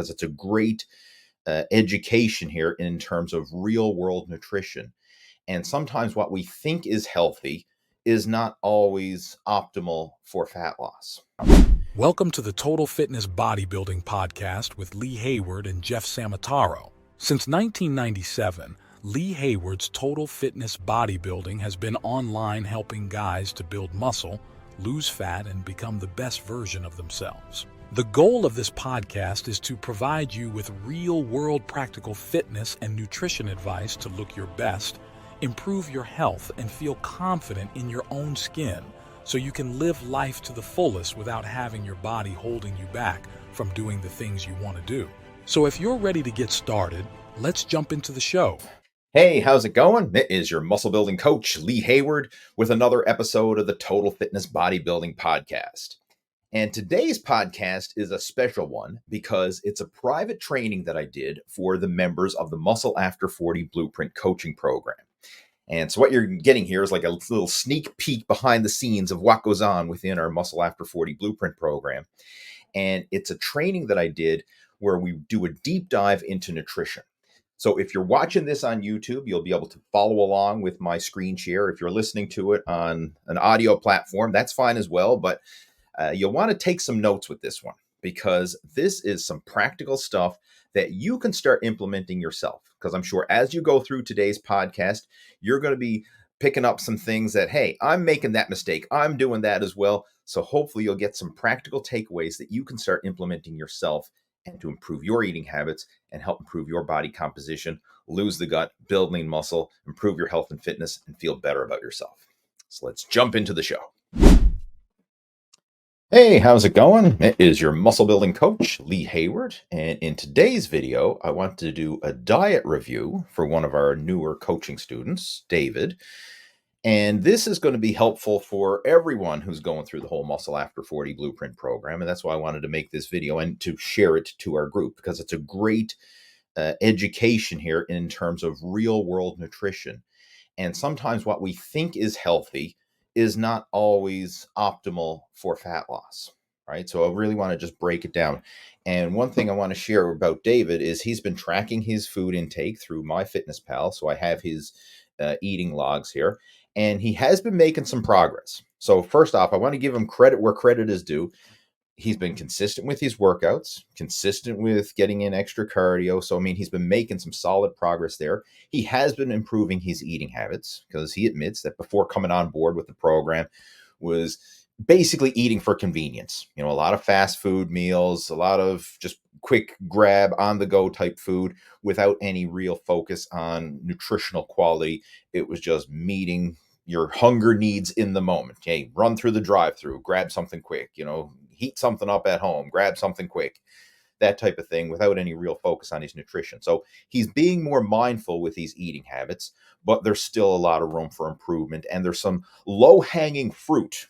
because it's a great education here in terms of real world nutrition. And sometimes what we think is healthy is not always optimal for fat loss. Welcome to the Total Fitness Bodybuilding Podcast with Lee Hayward and Jeff Samataro. Since 1997, Lee Hayward's Total Fitness Bodybuilding has been online helping guys to build muscle, lose fat, and become the best version of themselves. The goal of this podcast is to provide you with real-world practical fitness and nutrition advice to look your best, improve your health, and feel confident in your own skin, so you can live life to the fullest without having your body holding you back from doing the things you want to do. So if you're ready to get started, let's jump into the show. Hey, how's it going? It is your muscle building coach, Lee Hayward, with another episode of the Total Fitness Bodybuilding Podcast. And today's podcast is a special one because it's a private training that I did for the members of the Muscle After 40 Blueprint Coaching Program. And so what you're getting here is like a little sneak peek behind the scenes of what goes on within our Muscle After 40 Blueprint program. And it's a training that I did where we do a deep dive into nutrition. So if you're watching this on YouTube, you'll be able to follow along with my screen share. If you're listening to it on an audio platform, that's fine as well. But you'll want to take some notes with this one because this is some practical stuff that you can start implementing yourself. Because I'm sure as you go through today's podcast, you're going to be picking up some things that, hey, I'm making that mistake. I'm doing that as well. So hopefully you'll get some practical takeaways that you can start implementing yourself and to improve your eating habits and help improve your body composition, lose the gut, build lean muscle, improve your health and fitness, and feel better about yourself. So let's jump into the show. Hey, how's it going? It is your muscle building coach, Lee Hayward. And in today's video, I want to do a diet review for one of our newer coaching students, David. And this is going to be helpful for everyone who's going through the whole Muscle After 40 Blueprint program. And that's why I wanted to make this video and to share it to our group because it's a great education here in terms of real world nutrition. And sometimes what we think is healthy is not always optimal for fat loss, right? So I really want to just break it down. And one thing I want to share about David is he's been tracking his food intake through MyFitnessPal. So I have his eating logs here, and he has been making some progress. So first off, I want to give him credit where credit is due. He's been consistent with his workouts, consistent with getting in extra cardio. So, I mean, he's been making some solid progress there. He has been improving his eating habits because he admits that before coming on board with the program was basically eating for convenience. You know, a lot of fast food meals, a lot of just quick grab on the go type food without any real focus on nutritional quality. It was just meeting your hunger needs in the moment. Hey, run through the drive-through, grab something quick, heat something up at home, grab something quick, that type of thing without any real focus on his nutrition. So he's being more mindful with these eating habits, but there's still a lot of room for improvement. And there's some low-hanging fruit.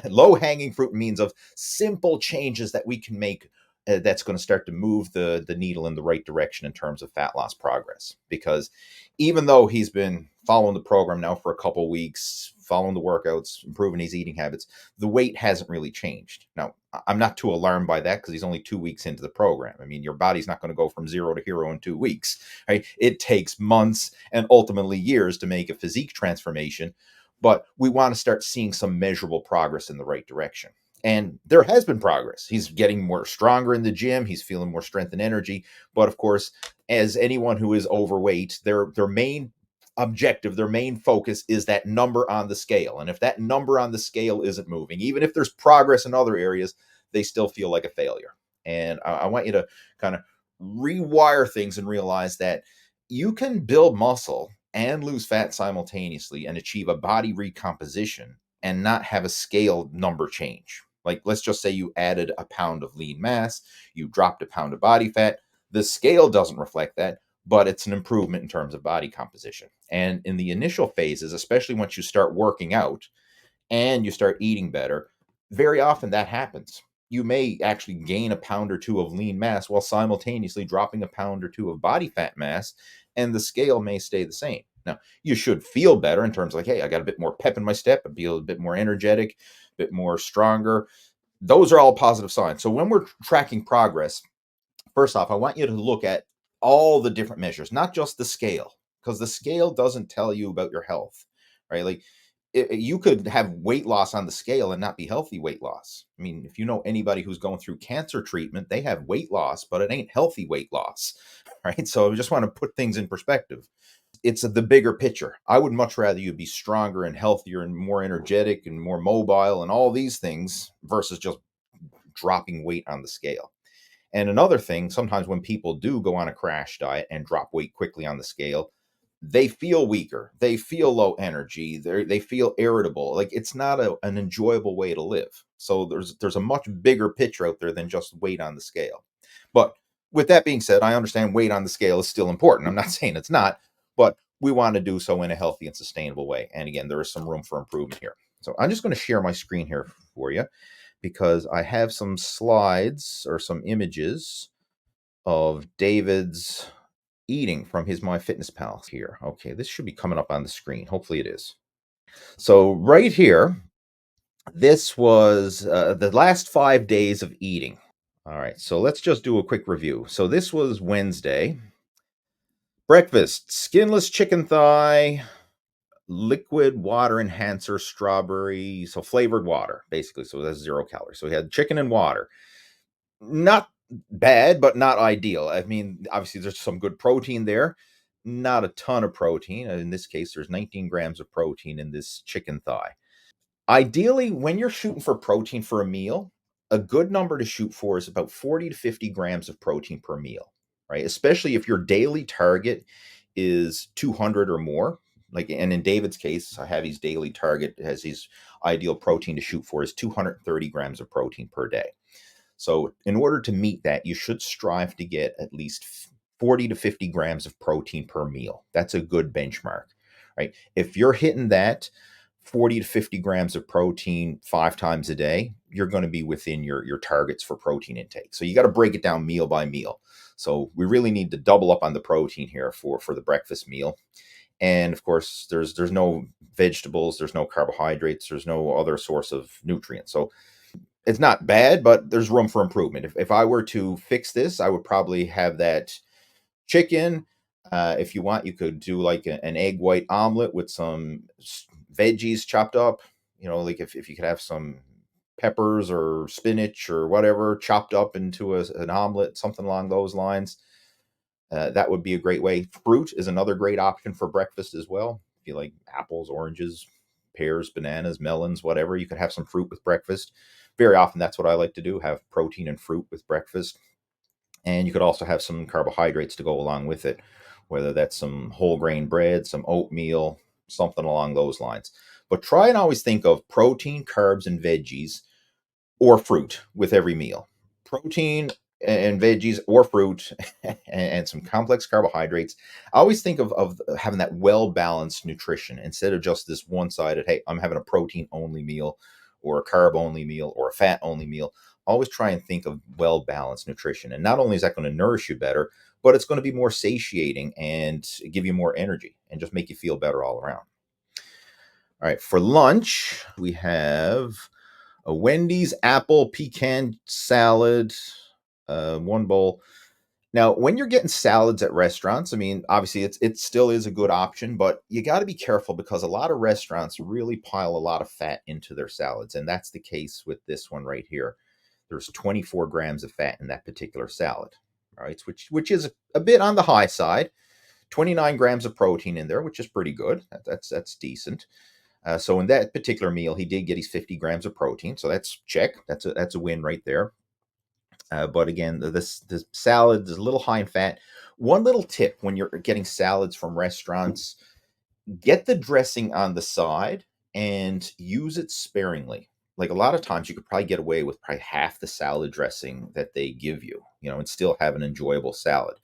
Low-hanging fruit means of simple changes that we can make that's going to start to move the needle in the right direction in terms of fat loss progress. Because even though he's been following the program now for a couple weeks, following the workouts, improving his eating habits, the weight hasn't really changed. Now, I'm not too alarmed by that because he's only 2 weeks into the program. I mean, your body's not going to go from zero to hero in 2 weeks, right? It takes months and ultimately years to make a physique transformation, but we want to start seeing some measurable progress in the right direction. And there has been progress. He's getting more stronger in the gym. He's feeling more strength and energy. But of course, as anyone who is overweight, their main objective, their main focus is that number on the scale. And if that number on the scale isn't moving, even if there's progress in other areas, they still feel like a failure. And I want you to kind of rewire things and realize that you can build muscle and lose fat simultaneously and achieve a body recomposition and not have a scale number change. Like, let's just say you added a pound of lean mass, you dropped a pound of body fat. The scale doesn't reflect that, but it's an improvement in terms of body composition. And in the initial phases, especially once you start working out and you start eating better, very often that happens. You may actually gain a pound or two of lean mass while simultaneously dropping a pound or two of body fat mass, and the scale may stay the same. Now, you should feel better in terms of like, hey, I got a bit more pep in my step, I feel a bit more energetic, a bit more stronger. Those are all positive signs. So when we're tracking progress, First off, I want you to look at all the different measures, not just the scale, because the scale doesn't tell you about your health, right? Like you could have weight loss on the scale and not be healthy weight loss. I mean, if you know anybody who's going through cancer treatment, they have weight loss, but it ain't healthy weight loss, right? So I just want to put things in perspective. It's the bigger picture. I would much rather you be stronger and healthier and more energetic and more mobile and all these things versus just dropping weight on the scale. And another thing, sometimes when people do go on a crash diet and drop weight quickly on the scale, they feel weaker. They feel low energy. They feel irritable. Like it's not an enjoyable way to live. So there's a much bigger picture out there than just weight on the scale. But with that being said, I understand weight on the scale is still important. I'm not saying it's not, but we want to do so in a healthy and sustainable way. And again, there is some room for improvement here. So I'm just going to share my screen here for you because I have some slides or some images of David's eating from his MyFitnessPal here. Okay, this should be coming up on the screen. Hopefully it is. So right here, this was the last 5 days of eating. All right, so let's just do a quick review. So this was Wednesday. Breakfast, skinless chicken thigh, liquid water enhancer, strawberry, so flavored water, basically. So that's 0 calories. So we had chicken and water. Not bad, but not ideal. I mean, obviously, there's some good protein there. Not a ton of protein. In this case, there's 19 grams of protein in this chicken thigh. Ideally, when you're shooting for protein for a meal, a good number to shoot for is about 40 to 50 grams of protein per meal, right? Especially if your daily target is 200 or more. Like, and in David's case, I have his daily target as his ideal protein to shoot for is 230 grams of protein per day. So, in order to meet that, you should strive to get at least 40 to 50 grams of protein per meal. That's a good benchmark, right? If you're hitting that 40 to 50 grams of protein 5 times a day, you're going to be within your targets for protein intake. So, you got to break it down meal by meal. So, we really need to double up on the protein here for the breakfast meal. And of course, there's no vegetables, there's no carbohydrates, there's no other source of nutrients. So it's not bad, but there's room for improvement. If I were to fix this, I would probably have that chicken. If you want, you could do like an egg white omelet with some veggies chopped up. You know, like if you could have some peppers or spinach or whatever chopped up into an omelet, something along those lines. That would be a great way. Fruit is another great option for breakfast as well. If you like apples, oranges, pears, bananas, melons, whatever, you could have some fruit with breakfast. Very often, that's what I like to do, have protein and fruit with breakfast. And you could also have some carbohydrates to go along with it, whether that's some whole grain bread, some oatmeal, something along those lines. But try and always think of protein, carbs, and veggies or fruit with every meal. Protein and veggies or fruit and some complex carbohydrates. I always think of having that well balanced nutrition instead of just this one sided, hey, I'm having a protein only meal or a carb only meal or a fat only meal. Always try and think of well balanced nutrition. And not only is that going to nourish you better, but it's going to be more satiating and give you more energy and just make you feel better all around. All right, for lunch, we have a Wendy's apple pecan salad, one bowl. Now, when you're getting salads at restaurants, I mean, obviously it still is a good option, but you got to be careful because a lot of restaurants really pile a lot of fat into their salads, and that's the case with this one right here. There's 24 grams of fat in that particular salad, all right, which is a bit on the high side. 29 grams of protein in there, which is pretty good. That's decent. So in that particular meal, he did get his 50 grams of protein. So that's check. That's a win right there. But again, this salad is a little high in fat. One little tip when you're getting salads from restaurants: get the dressing on the side and use it sparingly. Like a lot of times, you could probably get away with probably half the salad dressing that they give you, and still have an enjoyable salad.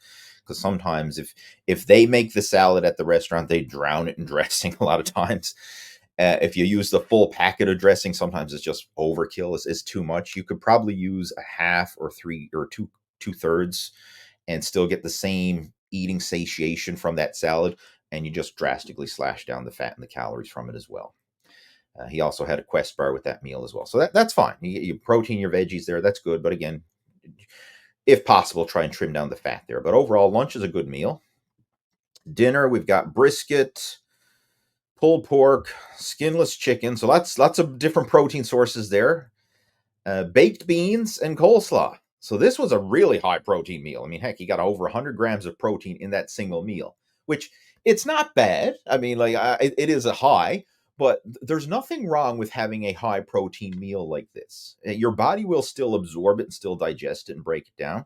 Because sometimes if they make the salad at the restaurant, they drown it in dressing a lot of times. If you use the full packet of dressing, sometimes it's just overkill. It's too much. You could probably use a half or three or two thirds and still get the same eating satiation from that salad. And you just drastically slash down the fat and the calories from it as well. He also had a Quest bar with that meal as well. So that's fine. You get your protein, your veggies there. That's good. But again, if possible, try and trim down the fat there. But overall, lunch is a good meal. Dinner, we've got brisket, pulled pork, skinless chicken. So lots of different protein sources there. Baked beans and coleslaw. So this was a really high protein meal. I mean, heck, you got over 100 grams of protein in that single meal, which it's not bad. I mean, like it is a high, but there's nothing wrong with having a high protein meal like this. Your body will still absorb it and still digest it and break it down.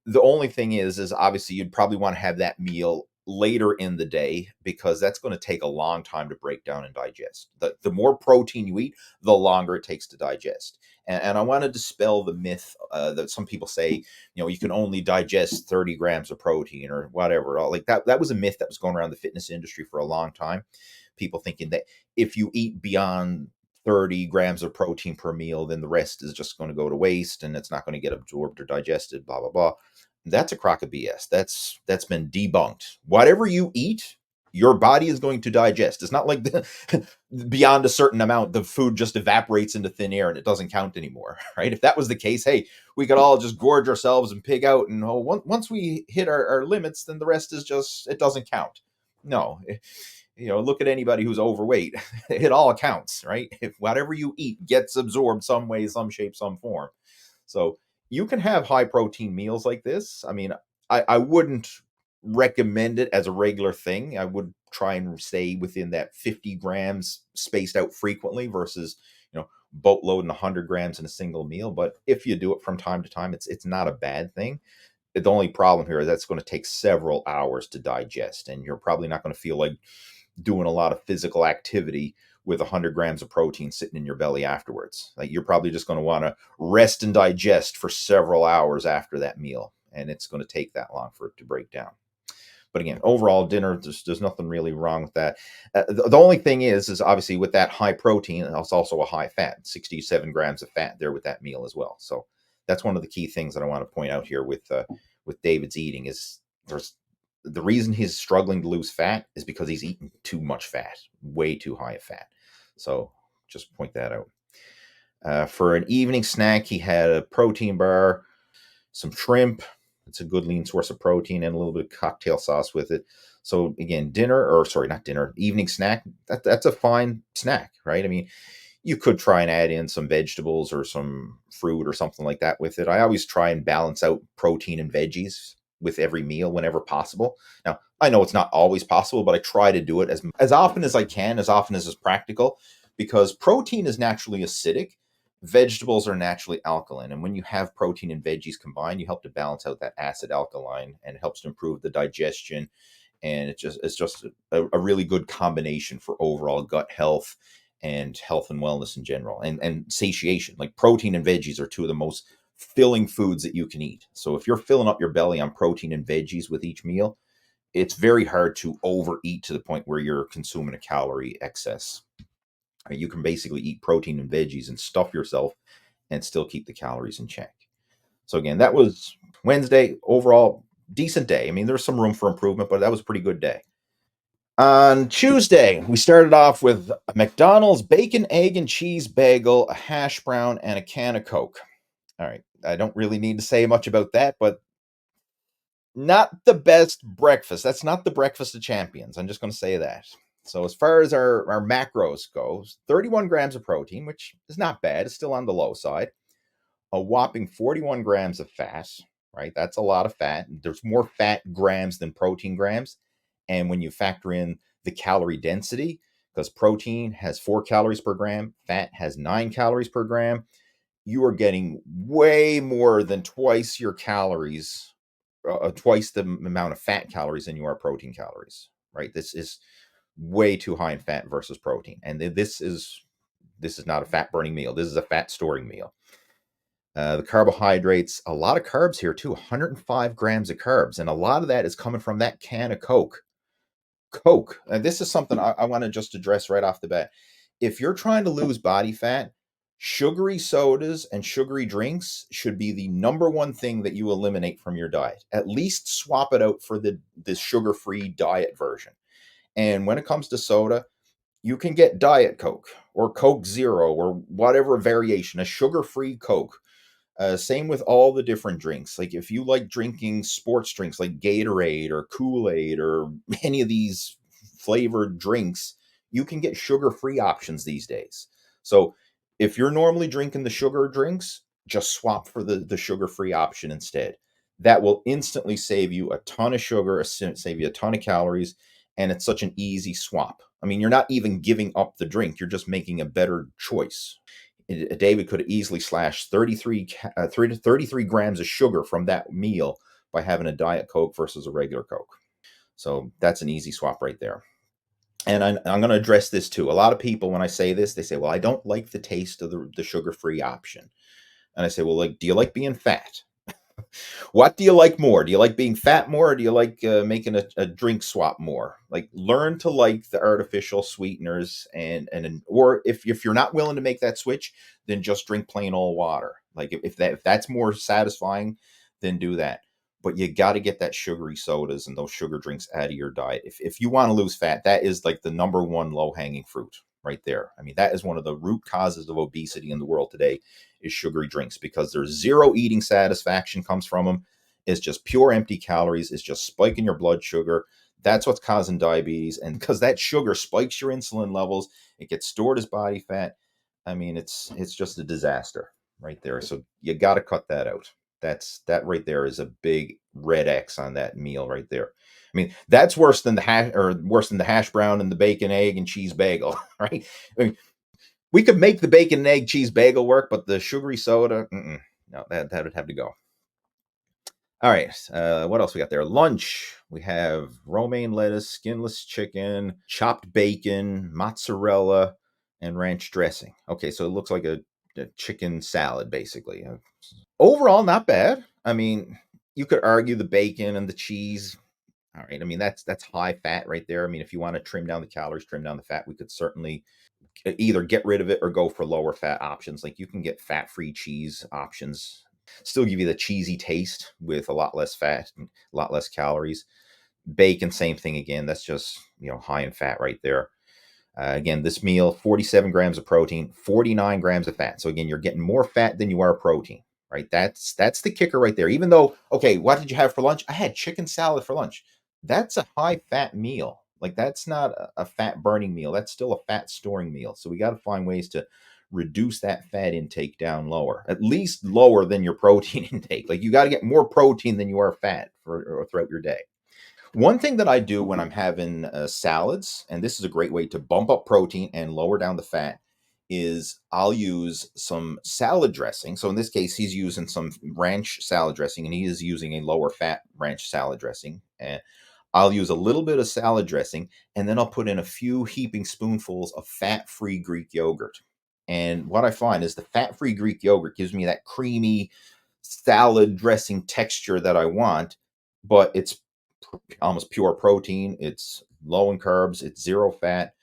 The only thing is obviously you'd probably want to have that meal later in the day because that's going to take a long time to break down and digest. The more protein you eat, the longer it takes to digest. And I want to dispel the myth that some people say, you can only digest 30 grams of protein or whatever. Like that was a myth that was going around the fitness industry for a long time. People thinking that if you eat beyond 30 grams of protein per meal, then the rest is just going to go to waste and it's not going to get absorbed or digested, blah, blah, blah. That's a crock of BS. That's been debunked. Whatever you eat, your body is going to digest. It's not like beyond a certain amount, the food just evaporates into thin air and it doesn't count anymore, right? If that was the case, hey, we could all just gorge ourselves and pig out, and once we hit our limits, then the rest is just it doesn't count. No, look at anybody who's overweight. It all counts, right? If whatever you eat gets absorbed some way, some shape, some form. So you can have high protein meals like this. I mean, I wouldn't recommend it as a regular thing. I would try and stay within that 50 grams spaced out frequently versus, boatloading 100 grams in a single meal. But if you do it from time to time, it's not a bad thing. The only problem here is that's going to take several hours to digest, and you're probably not going to feel like doing a lot of physical activity with 100 grams of protein sitting in your belly afterwards. Like you're probably just going to want to rest and digest for several hours after that meal, and it's going to take that long for it to break down. But again, overall dinner, there's nothing really wrong with that. The only thing is obviously with that high protein, it's also a high fat, 67 grams of fat there with that meal as well. So that's one of the key things that I want to point out here with David's eating is there's the reason he's struggling to lose fat is because he's eating too much fat, way too high of fat. So just point that out. For an evening snack, he had a protein bar, some shrimp. It's a good lean source of protein and a little bit of cocktail sauce with it. So again, not dinner, evening snack. That's a fine snack, right? I mean, you could try and add in some vegetables or some fruit or something like that with it. I always try and balance out protein and veggies with every meal whenever possible. Now, I know it's not always possible, but I try to do it as often as I can, as often as is practical, because protein is naturally acidic. Vegetables are naturally alkaline. And when you have protein and veggies combined, you help to balance out that acid alkaline and it helps to improve the digestion. And it's just a really good combination for overall gut health and health and wellness in general and satiation. Like protein and veggies are two of the most filling foods that you can eat. So if you're filling up your belly on protein and veggies with each meal, it's very hard to overeat to the point where you're consuming a calorie excess. You can basically eat protein and veggies and stuff yourself and still keep the calories in check. So again, that was Wednesday. Overall, decent day. I mean, there's some room for improvement, but that was a pretty good day. On Tuesday, we started off with a McDonald's bacon, egg, and cheese bagel, a hash brown, and a can of Coke. All right. I don't really need to say much about that, but not the best breakfast. That's not the breakfast of champions. I'm just going to say that. So as far as our macros goes, 31 grams of protein, which is not bad. It's still on the low side. A whopping 41 grams of fat, right? That's a lot of fat. There's more fat grams than protein grams. And when you factor in the calorie density, because protein has 4 calories per gram, fat has 9 calories per gram, you are getting way more than twice your calories, twice the amount of fat calories than you are protein calories, right? This is way too high in fat versus protein. And this is not a fat burning meal. This is a fat storing meal. The carbohydrates, a lot of carbs here too, 105 grams of carbs. And a lot of that is coming from that can of Coke. Coke. And this is something I want to just address right off the bat. If you're trying to lose body fat, sugary sodas and sugary drinks should be the number one thing that you eliminate from your diet. At least swap it out for the sugar-free diet version. And when it comes to soda, you can get Diet Coke or Coke Zero or whatever variation, a sugar-free Coke. Same with all the different drinks. Like if you like drinking sports drinks like Gatorade or Kool-Aid or any of these flavored drinks, you can get sugar-free options these days. So if you're normally drinking the sugar drinks, just swap for the sugar-free option instead. That will instantly save you a ton of sugar, save you a ton of calories, and it's such an easy swap. I mean, you're not even giving up the drink, you're just making a better choice. David could have easily slashed 33 grams of sugar from that meal by having a Diet Coke versus a regular Coke. So that's an easy swap right there. And I'm going to address this too. A lot of people, when I say this, they say, well, I don't like the taste of the sugar free option. And I say, well, like, do you like being fat? What do you like more? Do you like being fat more, or do you like making a drink swap more? Like, learn to like the artificial sweeteners, and or if you're not willing to make that switch, then just drink plain old water. Like if that's more satisfying, then do that. But you got to get that sugary sodas and those sugar drinks out of your diet. If you want to lose fat, that is like the number one low hanging fruit right there. I mean, that is one of the root causes of obesity in the world today is sugary drinks, because there's zero eating satisfaction comes from them. It's just pure empty calories. It's just spiking your blood sugar. That's what's causing diabetes. And because that sugar spikes your insulin levels, it gets stored as body fat. I mean, it's just a disaster right there. So you got to cut that out. That right there is a big red X on that meal right there. I mean, that's worse than the hash brown and the bacon, egg, and cheese bagel, right? I mean, we could make the bacon and egg cheese bagel work, but the sugary soda, no, that would have to go. All right, what else we got there? Lunch. We have romaine lettuce, skinless chicken, chopped bacon, mozzarella, and ranch dressing. Okay, so it looks like a chicken salad, basically. Overall, not bad. I mean, you could argue the bacon and the cheese. All right, I mean that's high fat right there. I mean, if you want to trim down the calories, trim down the fat, we could certainly either get rid of it or go for lower fat options. Like you can get fat free cheese options, still give you the cheesy taste with a lot less fat and a lot less calories. Bacon, same thing again. That's just high in fat right there. Again, this meal, 47 grams of protein, 49 grams of fat. So again, you're getting more fat than you are protein, right? That's the kicker right there. Even though, okay, what did you have for lunch? I had chicken salad for lunch. That's a high fat meal. Like that's not a fat burning meal. That's still a fat storing meal. So we got to find ways to reduce that fat intake down lower, at least lower than your protein intake. Like you got to get more protein than you are fat throughout your day. One thing that I do when I'm having salads, and this is a great way to bump up protein and lower down the fat, is I'll use some salad dressing. So in this case, he's using some ranch salad dressing, and he is using a lower fat ranch salad dressing. And I'll use a little bit of salad dressing, and then I'll put in a few heaping spoonfuls of fat free Greek yogurt. And what I find is the fat free Greek yogurt gives me that creamy salad dressing texture that I want, but it's almost pure protein. It's low in carbs, it's zero fat.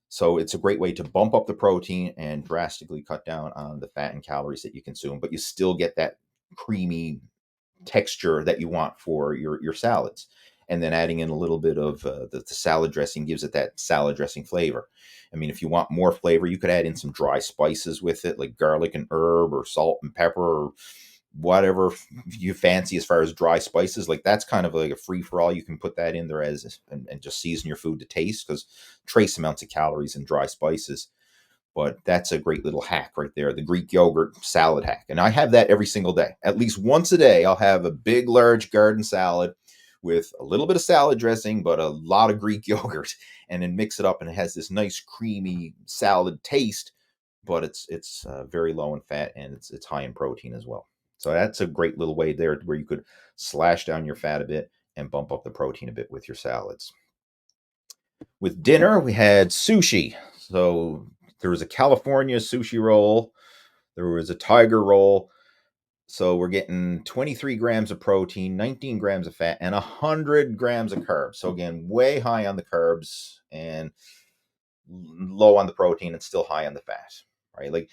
So it's a great way to bump up the protein and drastically cut down on the fat and calories that you consume, but you still get that creamy texture that you want for your salads. And then adding in a little bit of the salad dressing gives it that salad dressing flavor. I mean, if you want more flavor, you could add in some dry spices with it, like garlic and herb or salt and pepper or whatever you fancy as far as dry spices. Like that's kind of like a free for all. You can put that in there and just season your food to taste, because trace amounts of calories in dry spices. But that's a great little hack right there, the Greek yogurt salad hack. And I have that every single day. At least once a day, I'll have a big, large garden salad with a little bit of salad dressing, but a lot of Greek yogurt, and then mix it up, and it has this nice creamy salad taste, but it's very low in fat, and it's high in protein as well. So that's a great little way there where you could slash down your fat a bit and bump up the protein a bit with your salads. With dinner, we had sushi. So there was a California sushi roll, there was a tiger roll. So we're getting 23 grams of protein, 19 grams of fat, and 100 grams of carbs. So again, way high on the carbs and low on the protein and still high on the fat, right? Like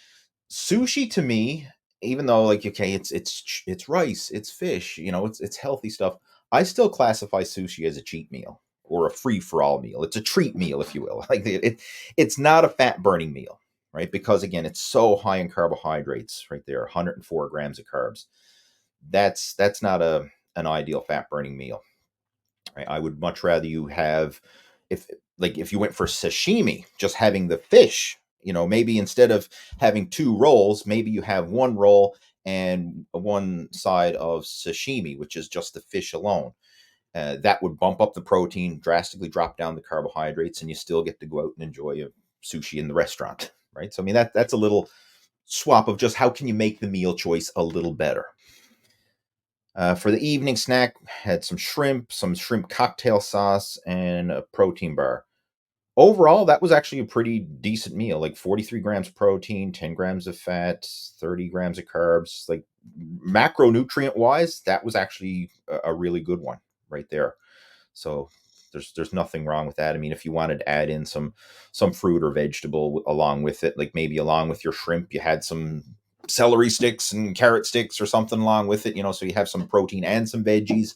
sushi to me, even though like okay, it's rice, it's fish, it's healthy stuff. I still classify sushi as a cheat meal or a free for all meal. It's a treat meal, if you will. Like it's not a fat burning meal. right? Because again, it's so high in carbohydrates, right there, 104 grams of carbs. That's not an ideal fat burning meal, right? I would much rather you have, if like if you went for sashimi, just having the fish, maybe instead of having two rolls, maybe you have one roll and one side of sashimi, which is just the fish alone. That would bump up the protein, drastically drop down the carbohydrates, and you still get to go out and enjoy a sushi in the restaurant, right? So I mean that's a little swap of just how can you make the meal choice a little better. For the evening snack, had some shrimp cocktail sauce, and a protein bar. Overall, that was actually a pretty decent meal, like 43 grams protein, 10 grams of fat, 30 grams of carbs. Like macronutrient wise, that was actually a really good one right there. So there's nothing wrong with that. I mean, if you wanted to add in some fruit or vegetable along with it, like maybe along with your shrimp, you had some celery sticks and carrot sticks or something along with it, so you have some protein and some veggies.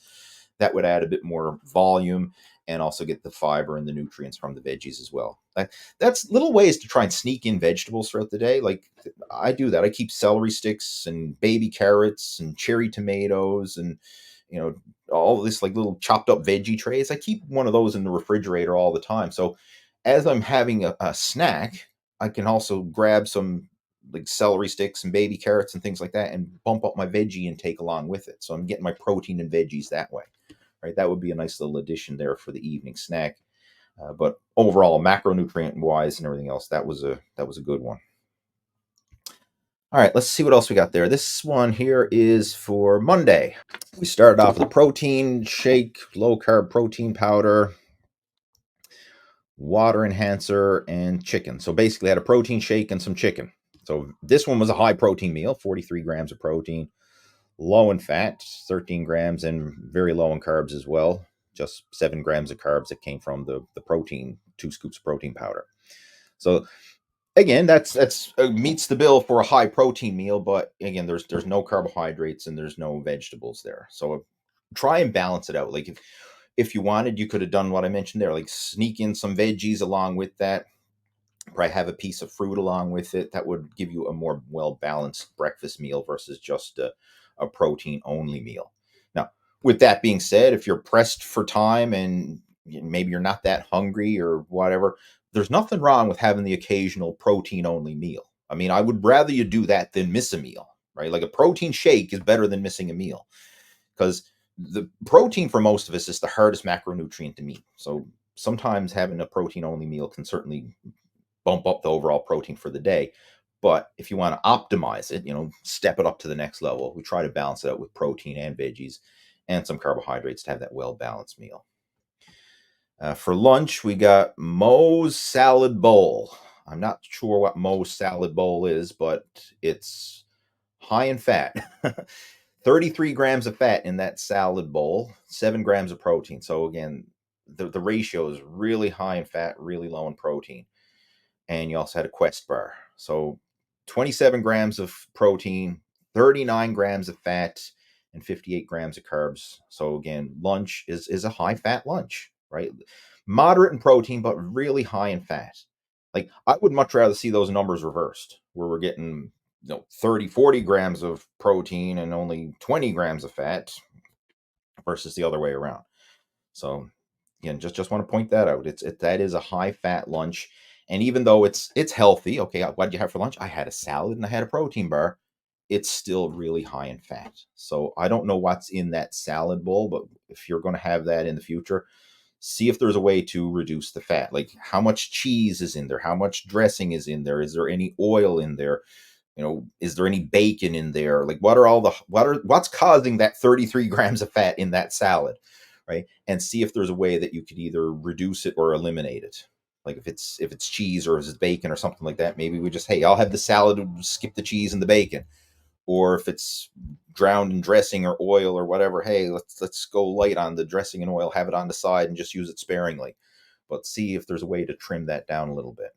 That would add a bit more volume and also get the fiber and the nutrients from the veggies as well. That's little ways to try and sneak in vegetables throughout the day. Like I do that. I keep celery sticks and baby carrots and cherry tomatoes and you know all this like little chopped up veggie trays. I keep one of those in the refrigerator all the time. So as I'm having a snack, I can also grab some like celery sticks and baby carrots and things like that and bump up my veggie intake along with it. So I'm getting my protein and veggies that way. Right? That would be a nice little addition there for the evening snack. But overall, macronutrient wise and everything else, that was a good one. All right, let's see what else we got there. This one here is for Monday. We started off with a protein shake, low carb protein powder, water enhancer, and chicken. So basically, I had a protein shake and some chicken. So this one was a high protein meal, 43 grams of protein, low in fat, 13 grams, and very low in carbs as well. Just 7 grams of carbs that came from the protein, 2 scoops of protein powder. So again, that's meets the bill for a high protein meal, but again, there's no carbohydrates and there's no vegetables there. So try and balance it out. Like if you wanted, you could have done what I mentioned there, like sneak in some veggies along with that. Probably have a piece of fruit along with it. That would give you a more well balanced breakfast meal versus just a protein only meal. Now, with that being said, if you're pressed for time and maybe you're not that hungry or whatever, there's nothing wrong with having the occasional protein only meal. I mean, I would rather you do that than miss a meal, right? Like a protein shake is better than missing a meal because the protein for most of us is the hardest macronutrient to meet. So sometimes having a protein only meal can certainly bump up the overall protein for the day. But if you want to optimize it, step it up to the next level, we try to balance it out with protein and veggies and some carbohydrates to have that well balanced meal. For lunch, we got Moe's salad bowl. I'm not sure what Moe's salad bowl is, but it's high in fat. 33 grams of fat in that salad bowl, 7 grams of protein. So again, the ratio is really high in fat, really low in protein. And you also had a Quest bar. So 27 grams of protein, 39 grams of fat, and 58 grams of carbs. So again, lunch is a high fat lunch, right? Moderate in protein, but really high in fat. Like I would much rather see those numbers reversed, where we're getting 30, 40 grams of protein and only 20 grams of fat versus the other way around. So again, just want to point that out. That is a high fat lunch, and even though it's healthy, okay, what did you have for lunch? I had a salad and I had a protein bar. It's still really high in fat. So I don't know what's in that salad bowl, but if you're going to have that in the future, see if there's a way to reduce the fat. Like how much cheese is in there, how much dressing is in there, is there any oil in there? Is there any bacon in there? Like what's causing that 33 grams of fat in that salad, right? And see if there's a way that you could either reduce it or eliminate it. Like if it's cheese or if it's bacon or something like that, maybe we just, hey, I'll have the salad, skip the cheese and the bacon. Or if it's drowned in dressing or oil or whatever, hey, let's go light on the dressing and oil, have it on the side and just use it sparingly. But see if there's a way to trim that down a little bit.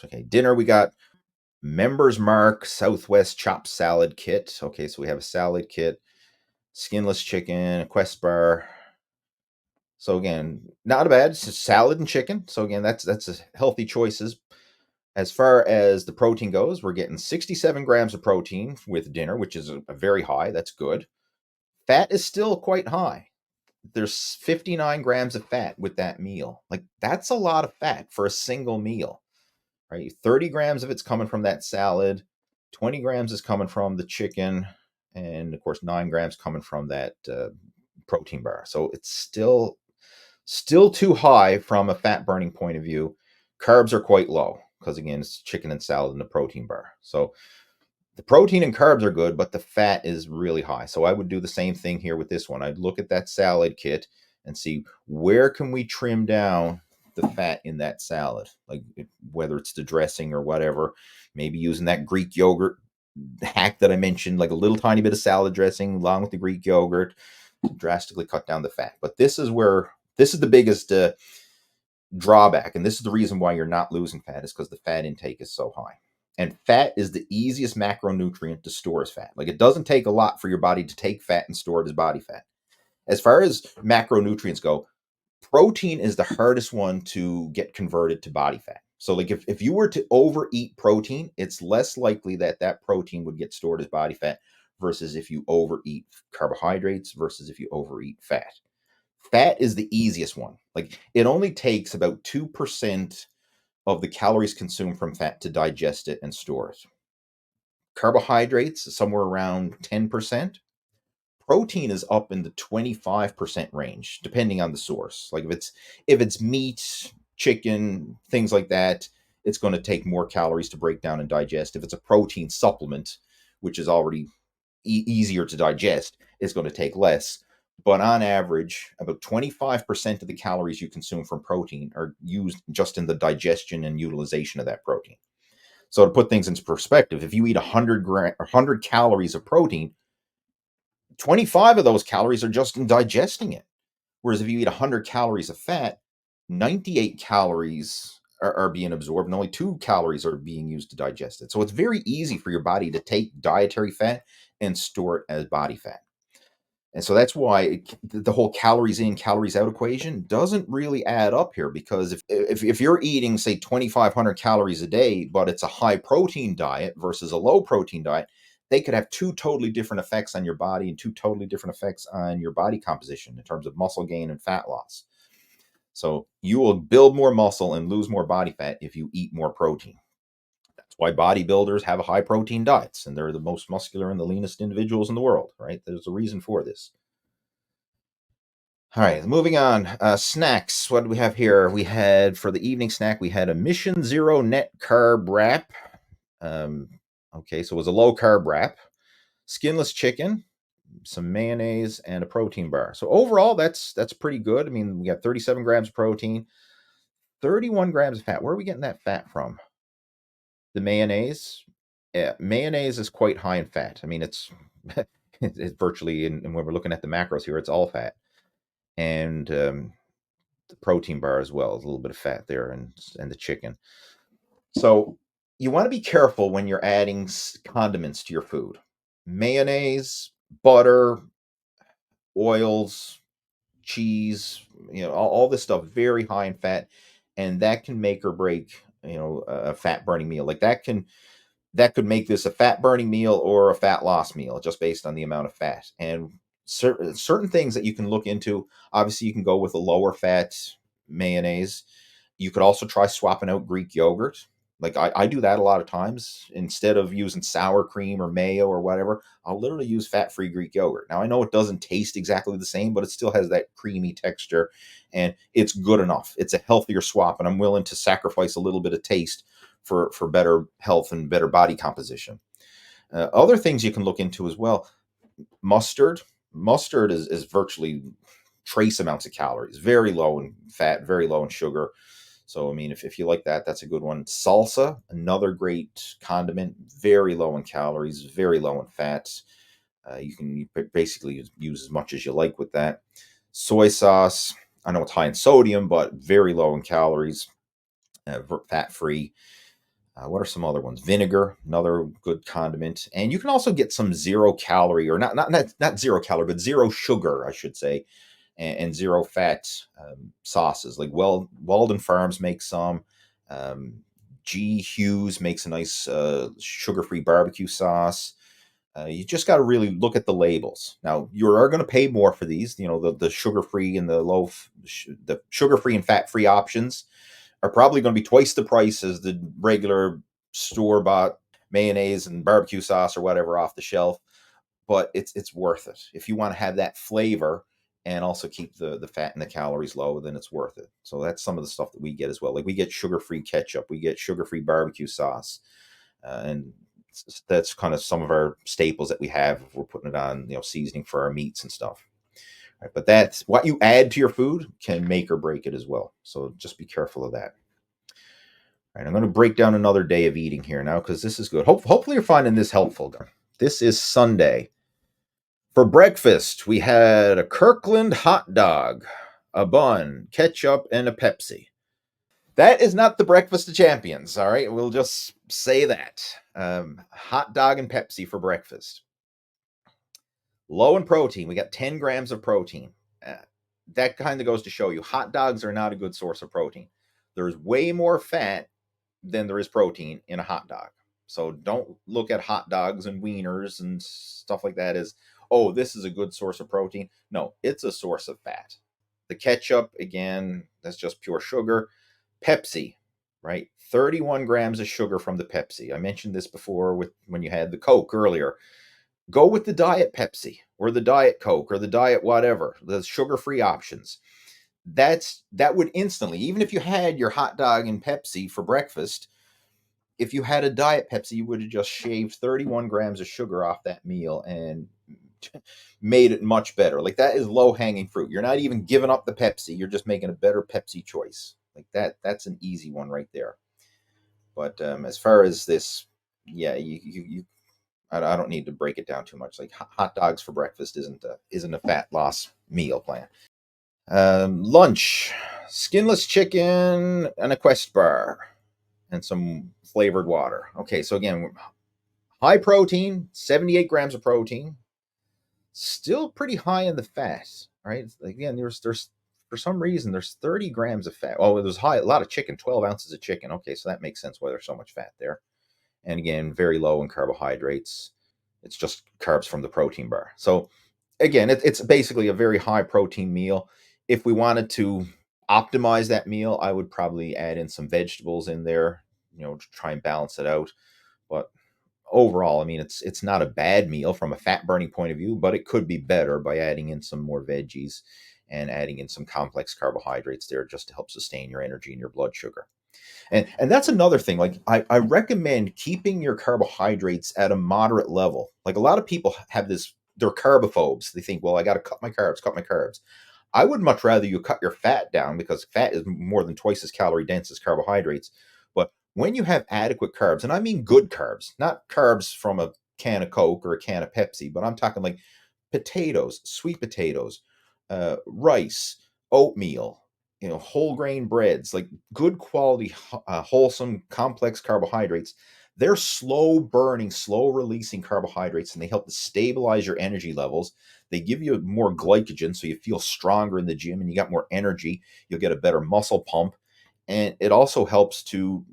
Okay, dinner we got Members Mark Southwest Chopped Salad Kit. Okay, so we have a salad kit, skinless chicken, a Quest bar. So again, not bad. It's a salad and chicken. So again, that's a healthy choices. As far as the protein goes, we're getting 67 grams of protein with dinner, which is a very high. That's good. Fat is still quite high. There's 59 grams of fat with that meal. Like, that's a lot of fat for a single meal, right? 30 grams of it's coming from that salad, 20 grams is coming from the chicken, and of course, 9 grams coming from that protein bar. So it's still too high from a fat burning point of view. Carbs are quite low because, again, it's chicken and salad and the protein bar. So the protein and carbs are good, but the fat is really high. So I would do the same thing here with this one. I'd look at that salad kit and see where can we trim down the fat in that salad, like whether it's the dressing or whatever. Maybe using that Greek yogurt hack that I mentioned, like a little tiny bit of salad dressing along with the Greek yogurt, to drastically cut down the fat. But this is the biggest drawback, and this is the reason why you're not losing fat, is because the fat intake is so high. And fat is the easiest macronutrient to store as fat. Like, it doesn't take a lot for your body to take fat and store it as body fat. As far as macronutrients go, protein is the hardest one to get converted to body fat. So, like, if you were to overeat protein, it's less likely that that protein would get stored as body fat versus if you overeat carbohydrates versus if you overeat fat. Fat is the easiest one. Like, it only takes about 2% of the calories consumed from fat to digest it and store it. Carbohydrates, somewhere around 10%. Protein is up in the 25% range, depending on the source. Like, if it's meat, chicken, things like that, it's going to take more calories to break down and digest. If it's a protein supplement, which is already easier to digest, it's going to take less. But on average, about 25% of the calories you consume from protein are used just in the digestion and utilization of that protein. So to put things into perspective, if you eat 100 calories of protein, 25 of those calories are just in digesting it. Whereas if you eat 100 calories of fat, 98 calories are being absorbed and only 2 calories are being used to digest it. So it's very easy for your body to take dietary fat and store it as body fat. And so that's why the whole calories in, calories out equation doesn't really add up here, because if you're eating, say, 2,500 calories a day, but it's a high protein diet versus a low protein diet, they could have two totally different effects on your body and two totally different effects on your body composition in terms of muscle gain and fat loss. So you will build more muscle and lose more body fat if you eat more protein. That's why bodybuilders have a high protein diets, and they're the most muscular and the leanest individuals in the world, right? There's a reason for this. All right, moving on. Snacks. What do we have here? We had, for the evening snack, we had a Mission Zero net carb wrap. Um, okay, so it was a low carb wrap, skinless chicken, some mayonnaise, and a protein bar. So overall, that's pretty good. I mean, we got 37 grams of protein, 31 grams of fat. Where are we getting that fat from? The mayonnaise. Yeah, mayonnaise is quite high in fat. I mean, it's it's virtually, and when we're looking at the macros here, it's all fat. And the protein bar as well. There's a little bit of fat there, and the chicken. So you want to be careful when you're adding condiments to your food. Mayonnaise, butter, oils, cheese, all this stuff very high in fat, and that can make or break, a fat burning meal. Like, that could make this a fat burning meal or a fat loss meal just based on the amount of fat. And certain things that you can look into, obviously you can go with a lower fat mayonnaise. You could also try swapping out Greek yogurt. Like, I do that a lot of times. Instead of using sour cream or mayo or whatever, I'll literally use fat-free Greek yogurt. Now, I know it doesn't taste exactly the same, but it still has that creamy texture, and it's good enough. It's a healthier swap, and I'm willing to sacrifice a little bit of taste for better health and better body composition. Other things you can look into as well: mustard. Mustard is virtually trace amounts of calories, very low in fat, very low in sugar. So, I mean, if you like that, that's a good one. Salsa, another great condiment, very low in calories, very low in fats. You can basically use as much as you like with that. Soy sauce, I know it's high in sodium, but very low in calories, fat free. What are some other ones? Vinegar, another good condiment, and you can also get some zero calorie, or not zero calorie, but zero sugar, I should say, and zero fat sauces. Like, Walden Farms makes some. Um, G. Hughes makes a nice sugar-free barbecue sauce. You just got to really look at the labels. Now, you are going to pay more for these. You know, the sugar-free and the sugar-free and fat-free options are probably going to be twice the price as the regular store-bought mayonnaise and barbecue sauce or whatever off the shelf. But it's worth it if you want to have that flavor and also keep the fat and the calories low. Then it's worth it. So that's some of the stuff that we get as well. Like we get sugar-free ketchup, we get sugar-free barbecue sauce, and that's kind of some of our staples that we have if we're putting it on, seasoning for our meats and stuff. Right? But that's what you add to your food can make or break it as well. So just be careful of that. All right, I'm going to break down another day of eating here now because this is good. Hopefully, you're finding this helpful. This is Sunday. For breakfast, we had a Kirkland hot dog, a bun, ketchup, and a Pepsi. That is not the breakfast of champions, all right? We'll just say that. Hot dog and Pepsi for breakfast. Low in protein. We got 10 grams of protein. Uh, that kind of goes to show you hot dogs are not a good source of protein. There's way more fat than there is protein in a hot dog. So don't look at hot dogs and wieners and stuff like that as, oh, this is a good source of protein. No, it's a source of fat. The ketchup, again, that's just pure sugar. Pepsi, right? 31 grams of sugar from the Pepsi. I mentioned this before with when you had the Coke earlier. Go with the Diet Pepsi or the Diet Coke or the Diet whatever, the sugar-free options. That would instantly, even if you had your hot dog and Pepsi for breakfast, if you had a Diet Pepsi, you would have just shaved 31 grams of sugar off that meal and made it much better. Like that is low-hanging fruit. You're not even giving up the Pepsi. You're just making a better Pepsi choice. Like that's an easy one right there. But as far as this, yeah, I don't need to break it down too much. Like hot dogs for breakfast isn't a fat loss meal plan. Lunch, skinless chicken and a Quest bar and some flavored water. Okay, so again, high protein, 78 grams of protein, still pretty high in the fat, right? Again, there's for some reason there's 30 grams of fat. Oh, there's a lot of chicken, 12 ounces of chicken. Okay, so that makes sense why there's so much fat there. And again, very low in carbohydrates. It's just carbs from the protein bar. So again, it's basically a very high protein meal. If we wanted to optimize that meal, I would probably add in some vegetables in there, to try and balance it out. But overall, I mean, it's not a bad meal from a fat burning point of view, but it could be better by adding in some more veggies and adding in some complex carbohydrates there just to help sustain your energy and your blood sugar. And that's another thing. Like I recommend keeping your carbohydrates at a moderate level. Like a lot of people have this, they're carbophobes. They think, well, I got to cut my carbs, cut my carbs. I would much rather you cut your fat down because fat is more than twice as calorie dense as carbohydrates. But when you have adequate carbs, and I mean good carbs, not carbs from a can of Coke or a can of Pepsi, but I'm talking like potatoes, sweet potatoes, rice, oatmeal, whole grain breads, like good quality, wholesome, complex carbohydrates. They're slow burning, slow releasing carbohydrates, and they help to stabilize your energy levels. They give you more glycogen, so you feel stronger in the gym and you got more energy. You'll get a better muscle pump. And it also helps to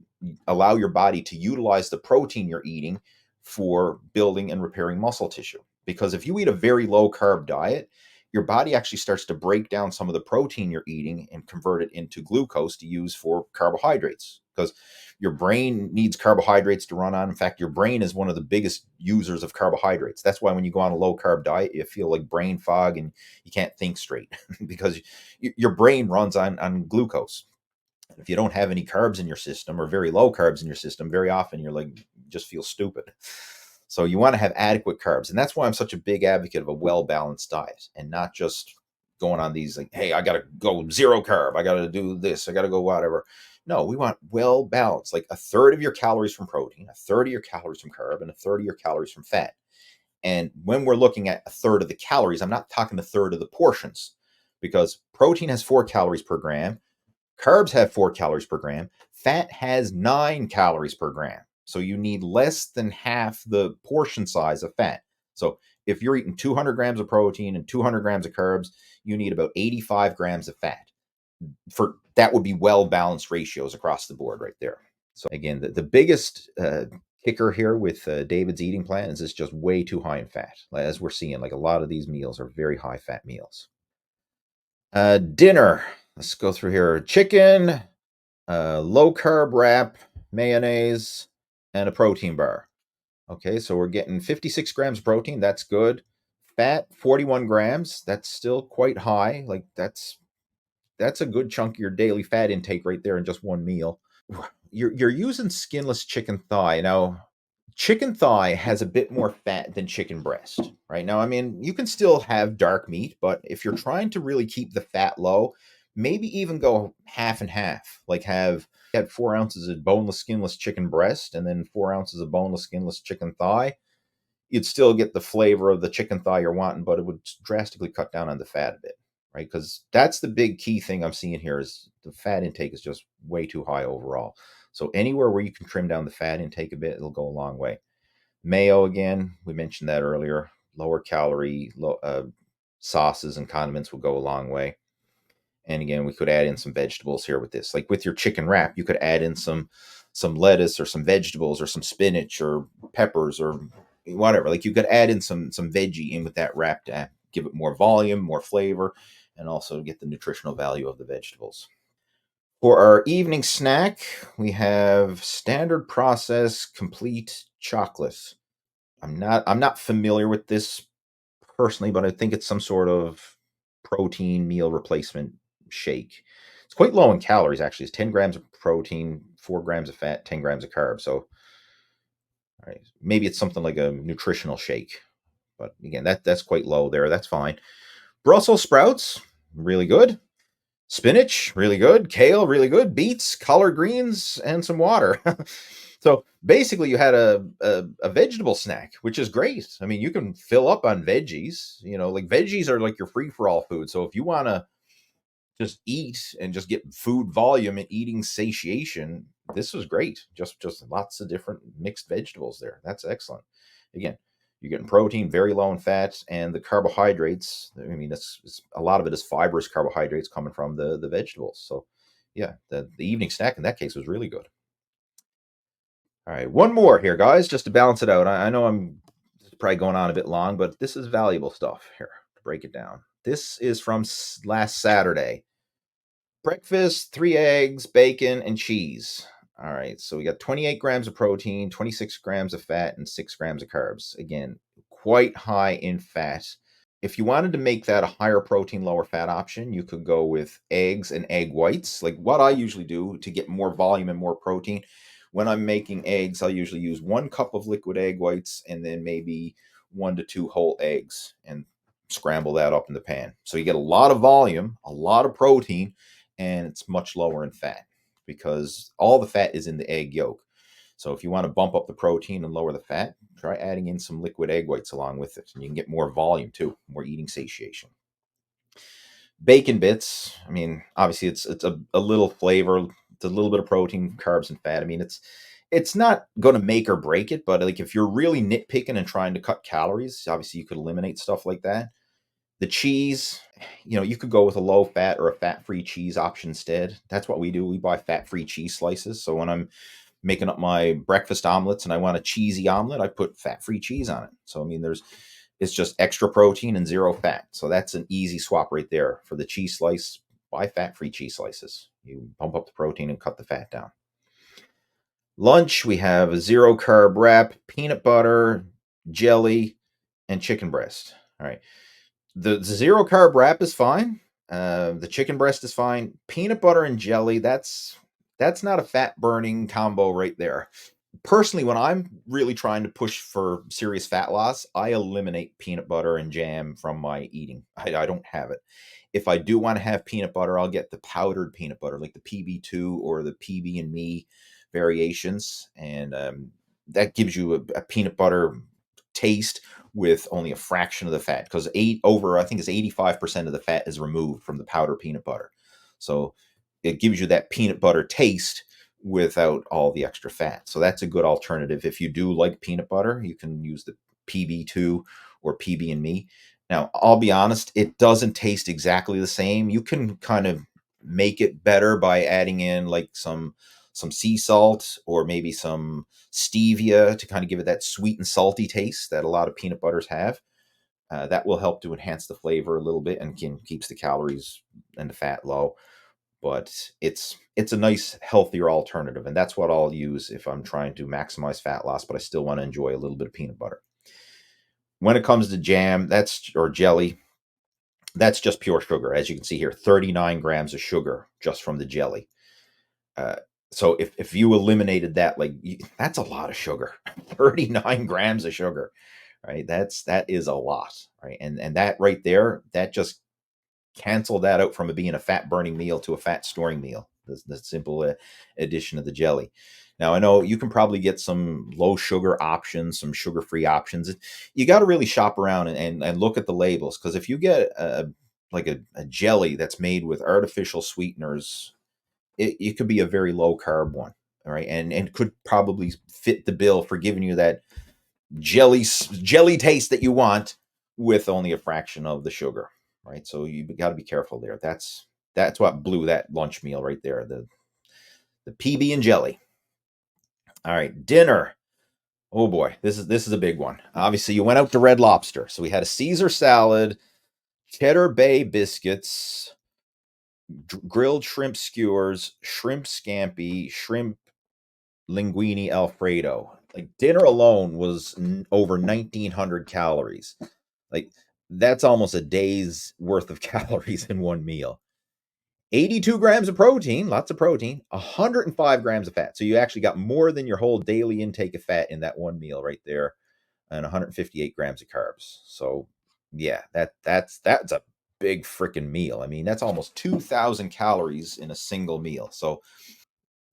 allow your body to utilize the protein you're eating for building and repairing muscle tissue. Because if you eat a very low carb diet, your body actually starts to break down some of the protein you're eating and convert it into glucose to use for carbohydrates. Because your brain needs carbohydrates to run on. In fact, your brain is one of the biggest users of carbohydrates. That's why when you go on a low carb diet, you feel like brain fog and you can't think straight because your brain runs on glucose. If you don't have any carbs in your system or very low carbs in your system, very often you're like, just feel stupid. So you want to have adequate carbs. And that's why I'm such a big advocate of a well-balanced diet and not just going on these like, hey, I got to go zero carb. I got to do this. I got to go whatever. No, we want well balanced, like a third of your calories from protein, a third of your calories from carb, and a third of your calories from fat. And when we're looking at a third of the calories, I'm not talking a third of the portions because protein has 4 calories per gram. Carbs have 4 calories per gram. Fat has 9 calories per gram. So you need less than half the portion size of fat. So if you're eating 200 grams of protein and 200 grams of carbs, you need about 85 grams of fat. For that would be well balanced ratios across the board right there. So again, the biggest kicker here with David's eating plan is it's just way too high in fat. As we're seeing, like a lot of these meals are very high fat meals. Dinner. Let's go through here. Chicken, low carb wrap, mayonnaise, and a protein bar. Okay, so we're getting 56 grams of protein. That's good. Fat, 41 grams. That's still quite high. Like that's a good chunk of your daily fat intake right there in just one meal. You're using skinless chicken thigh. Now, chicken thigh has a bit more fat than chicken breast, right? Now, I mean, you can still have dark meat, but if you're trying to really keep the fat low, maybe even go half and half. Like have 4 ounces of boneless, skinless chicken breast, and then 4 ounces of boneless, skinless chicken thigh. You'd still get the flavor of the chicken thigh you're wanting, but it would drastically cut down on the fat a bit, right? Because that's the big key thing I'm seeing here is the fat intake is just way too high overall. So anywhere where you can trim down the fat intake a bit, it'll go a long way. Mayo, again, we mentioned that earlier. Lower calorie sauces and condiments will go a long way. And again, we could add in some vegetables here with this. Like with your chicken wrap, you could add in some lettuce or some vegetables or some spinach or peppers or whatever. Like you could add in some veggie in with that wrap to give it more volume, more flavor, and also get the nutritional value of the vegetables. For our evening snack, we have standard process complete chocolate. I'm not familiar with this personally, but I think it's some sort of protein meal replacement shake. It's quite low in calories, actually. It's 10 grams of protein, 4 grams of fat, 10 grams of carbs. So, all right, maybe it's something like a nutritional shake. But again, that's quite low there. That's fine. Brussels sprouts, really good. Spinach, really good. Kale, really good. Beets, collard greens, and some water. So basically, you had a vegetable snack, which is great. I mean, you can fill up on veggies. Like veggies are like your free for all food. So if you want to just eat and just get food volume and eating satiation, this was great. Just lots of different mixed vegetables there. That's excellent. Again, you're getting protein, very low in fat, and the carbohydrates. I mean, that's a lot of it is fibrous carbohydrates coming from the vegetables. So, yeah, the evening snack in that case was really good. All right, one more here, guys, just to balance it out. I know I'm probably going on a bit long, but this is valuable stuff here to break it down. This is from last Saturday. Breakfast, 3 eggs, bacon, and cheese. All right, so we got 28 grams of protein, 26 grams of fat, and 6 grams of carbs. Again, quite high in fat. If you wanted to make that a higher protein, lower fat option, you could go with eggs and egg whites. Like what I usually do to get more volume and more protein, when I'm making eggs, I'll usually use 1 cup of liquid egg whites and then maybe 1 to 2 whole eggs and scramble that up in the pan. So you get a lot of volume, a lot of protein, and it's much lower in fat because all the fat is in the egg yolk. So if you want to bump up the protein and lower the fat, try adding in some liquid egg whites along with it, and you can get more volume too, more eating satiation. Bacon bits. I mean, obviously it's a little flavor, it's a little bit of protein, carbs, and fat. I mean, it's not going to make or break it, but like if you're really nitpicking and trying to cut calories, obviously you could eliminate stuff like that. The cheese, you could go with a low fat or a fat free cheese option instead. That's what we do. We buy fat free cheese slices. So when I'm making up my breakfast omelets and I want a cheesy omelet, I put fat free cheese on it. So, I mean, it's just extra protein and zero fat. So that's an easy swap right there. For the cheese slice, buy fat free cheese slices. You bump up the protein and cut the fat down. Lunch, we have a zero carb wrap, peanut butter, jelly, and chicken breast. All right. The zero carb wrap is fine. The chicken breast is fine. Peanut butter and jelly, that's not a fat burning combo right there. Personally, when I'm really trying to push for serious fat loss, I eliminate peanut butter and jam from my eating. I don't have it. If I do want to have peanut butter, I'll get the powdered peanut butter, like the PB2 or the PB and me variations, and that gives you a peanut butter taste with only a fraction of the fat because I think it's 85% of the fat is removed from the powder peanut butter. So it gives you that peanut butter taste without all the extra fat. So that's a good alternative. If you do like peanut butter, you can use the PB2 or PB and me. Now, I'll be honest, it doesn't taste exactly the same. You can kind of make it better by adding in like some some sea salt or maybe some stevia to kind of give it that sweet and salty taste that a lot of peanut butters have. That will help to enhance the flavor a little bit and keeps the calories and the fat low. But it's a nice, healthier alternative, and that's what I'll use if I'm trying to maximize fat loss, but I still want to enjoy a little bit of peanut butter. When it comes to jam, that's or jelly, that's just pure sugar. As you can see here, 39 grams of sugar just from the jelly. Uh, so if you eliminated that, that's a lot of sugar. 39 grams of sugar, right? That is a lot, right? And that right there, that just cancel that out from it being a fat burning meal to a fat storing meal. The simple addition of the jelly. Now I know you can probably get some low sugar options, some sugar free options. You got to really shop around and look at the labels, because if you get a jelly that's made with artificial sweeteners, it could be a very low carb one, all right, and could probably fit the bill for giving you that jelly taste that you want with only a fraction of the sugar, right? So you got to be careful there. That's what blew that lunch meal right there. The PB and jelly. All right, dinner. Oh boy, this is a big one. Obviously, you went out to Red Lobster, so we had a Caesar salad, cheddar bay biscuits, grilled shrimp skewers, shrimp scampi, shrimp linguine alfredo. Like dinner alone was over 1,900 calories. Like that's almost a day's worth of calories in one meal. 82 grams of protein, lots of protein, 105 grams of fat. So you actually got more than your whole daily intake of fat in that one meal right there, and 158 grams of carbs. So yeah, that's a big freaking meal. I mean, that's almost 2,000 calories in a single meal. So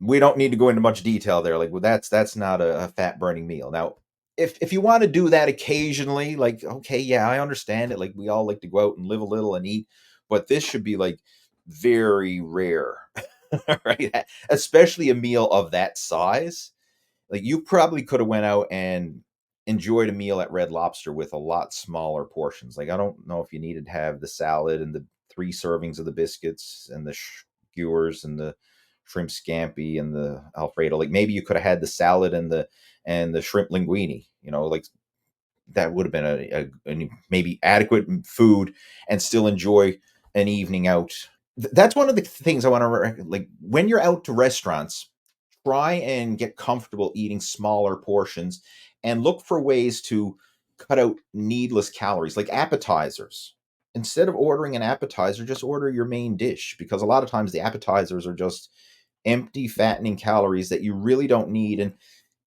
we don't need to go into much detail there. Like, well, that's not a fat burning meal. Now, if you want to do that occasionally, like, okay, yeah, I understand it. Like, we all like to go out and live a little and eat, but this should be like very rare, right? Especially a meal of that size. Like, you probably could have went out and enjoyed a meal at Red Lobster with a lot smaller portions. Like, I don't know if you needed to have the salad and the 3 servings of the biscuits and the skewers and the shrimp scampi and the alfredo. Like, maybe you could have had the salad and the shrimp linguine. Like that would have been a maybe adequate food and still enjoy an evening out. That's one of the things I want to like when you're out to restaurants. Try and get comfortable eating smaller portions and look for ways to cut out needless calories, like appetizers. Instead of ordering an appetizer, just order your main dish, because a lot of times the appetizers are just empty, fattening calories that you really don't need. And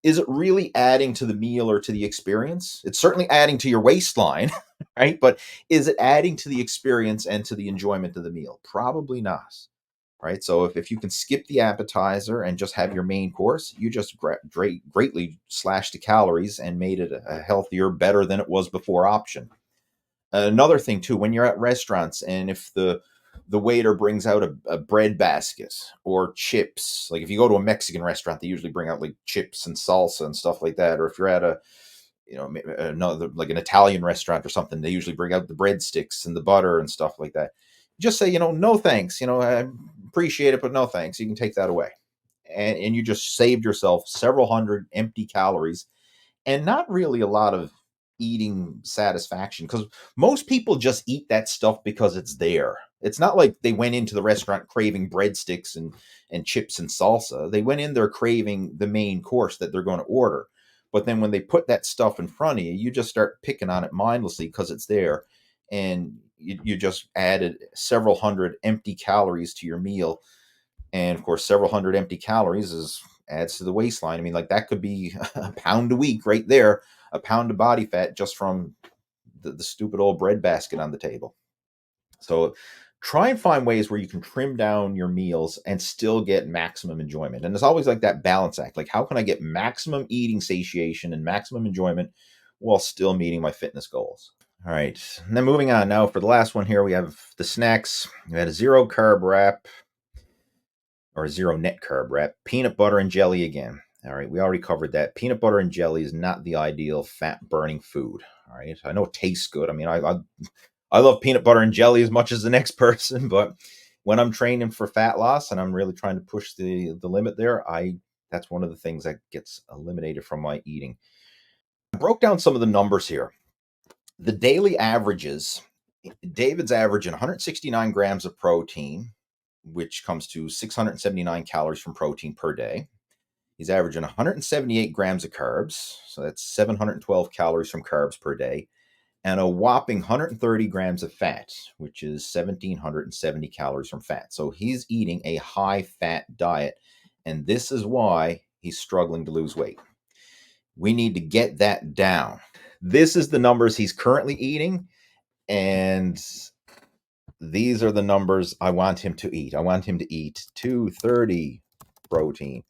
is it really adding to the meal or to the experience? It's certainly adding to your waistline, right? But is it adding to the experience and to the enjoyment of the meal? Probably not, right? So if you can skip the appetizer and just have your main course, you just greatly slashed the calories and made it a healthier, better than it was before option. Another thing too, when you're at restaurants and if the waiter brings out a bread basket or chips, like if you go to a Mexican restaurant, they usually bring out like chips and salsa and stuff like that. Or if you're at another like an Italian restaurant or something, they usually bring out the breadsticks and the butter and stuff like that. Just say, no thanks. I appreciate it, but no thanks. You can take that away. And you just saved yourself several hundred empty calories and not really a lot of eating satisfaction, because most people just eat that stuff because it's there. It's not like they went into the restaurant craving breadsticks and chips and salsa. They went in there craving the main course that they're going to order. But then when they put that stuff in front of you, you just start picking on it mindlessly because it's there. And you just added several hundred empty calories to your meal. And of course, several hundred empty calories is adds to the waistline. I mean, like that could be a pound a week right there, a pound of body fat just from the stupid old bread basket on the table. So try and find ways where you can trim down your meals and still get maximum enjoyment. And it's always like that balance act. Like, how can I get maximum eating satiation and maximum enjoyment while still meeting my fitness goals? All right. And then moving on now for the last one here, we have the snacks. We had a zero carb wrap, or a zero net carb wrap, peanut butter and jelly again. All right, we already covered that. Peanut butter and jelly is not the ideal fat burning food. All right, I know it tastes good. I mean, I love peanut butter and jelly as much as the next person, but when I'm training for fat loss and I'm really trying to push the limit there, that's one of the things that gets eliminated from my eating. I broke down some of the numbers here. The daily averages, David's averaging 169 grams of protein, which comes to 679 calories from protein per day. He's averaging 178 grams of carbs, so that's 712 calories from carbs per day, and a whopping 130 grams of fat, which is 1,770 calories from fat. So he's eating a high-fat diet, and this is why he's struggling to lose weight. We need to get that down. This is the numbers he's currently eating, and these are the numbers I want him to eat. I want him to eat 230 protein,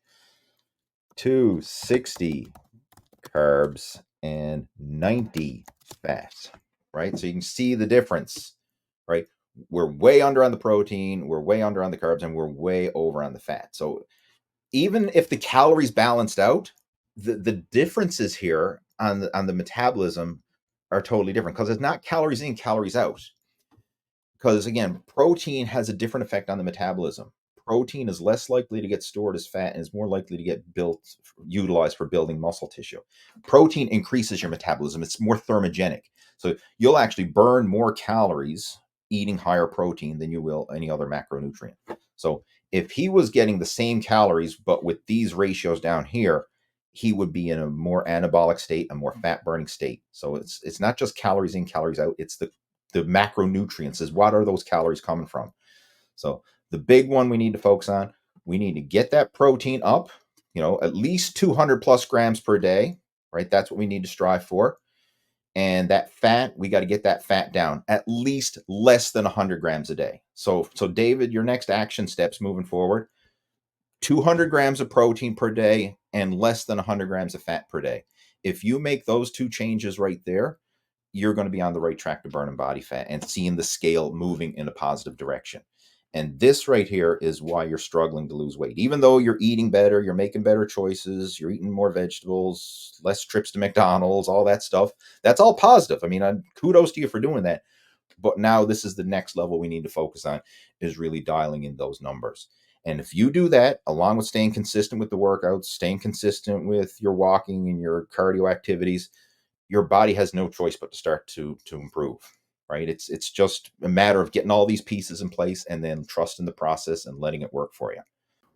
260 carbs, and 90 fat, right? So you can see the difference, right? We're way under on the protein, we're way under on the carbs, and we're way over on the fat. So even if the calories balanced out, the differences here on the metabolism are totally different because it's not calories in, calories out. Because again, protein has a different effect on the metabolism. Protein is less likely to get stored as fat and is more likely to get utilized for building muscle tissue. Protein increases your metabolism. It's more thermogenic. So you'll actually burn more calories eating higher protein than you will any other macronutrient. So if he was getting the same calories, but with these ratios down here, he would be in a more anabolic state, a more fat burning state. So it's not just calories in, calories out. It's the macronutrients, is what are those calories coming from. So the big one we need to focus on, we need to get that protein up, at least 200 plus grams per day, right? That's what we need to strive for. And that fat, we got to get that fat down at least less than 100 grams a day. So David, your next action steps moving forward, 200 grams of protein per day and less than 100 grams of fat per day. If you make those two changes right there, you're going to be on the right track to burning body fat and seeing the scale moving in a positive direction. And this right here is why you're struggling to lose weight. Even though you're eating better, you're making better choices, you're eating more vegetables, less trips to McDonald's, all that stuff. That's all positive. I mean, kudos to you for doing that. But now this is the next level we need to focus on, is really dialing in those numbers. And if you do that, along with staying consistent with the workouts, staying consistent with your walking and your cardio activities, your body has no choice but to start to improve, right? It's just a matter of getting all these pieces in place and then trusting the process and letting it work for you.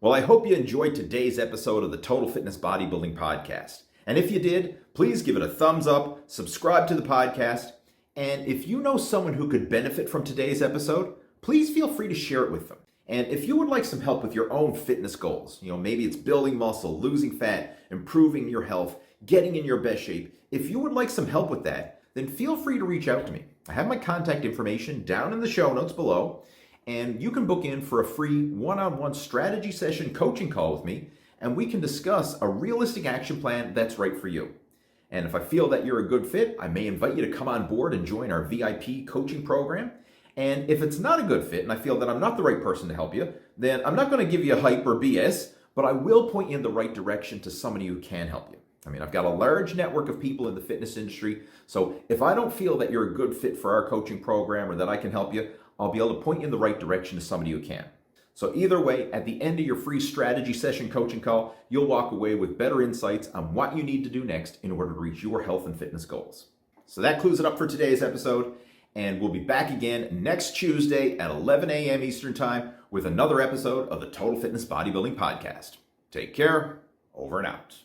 Well, I hope you enjoyed today's episode of the Total Fitness Bodybuilding Podcast. And if you did, please give it a thumbs up, subscribe to the podcast, and if you know someone who could benefit from today's episode, please feel free to share it with them. And if you would like some help with your own fitness goals, maybe it's building muscle, losing fat, improving your health, getting in your best shape, if you would like some help with that, then feel free to reach out to me. I have my contact information down in the show notes below, and you can book in for a free one-on-one strategy session coaching call with me, and we can discuss a realistic action plan that's right for you. And if I feel that you're a good fit, I may invite you to come on board and join our VIP coaching program. And if it's not a good fit and I feel that I'm not the right person to help you, then I'm not going to give you hype or BS, but I will point you in the right direction to somebody who can help you. I mean, I've got a large network of people in the fitness industry, so if I don't feel that you're a good fit for our coaching program or that I can help you, I'll be able to point you in the right direction to somebody who can. So either way, at the end of your free strategy session coaching call, you'll walk away with better insights on what you need to do next in order to reach your health and fitness goals. So that clues it up for today's episode, and we'll be back again next Tuesday at 11 a.m. Eastern Time with another episode of the Total Fitness Bodybuilding Podcast. Take care. Over and out.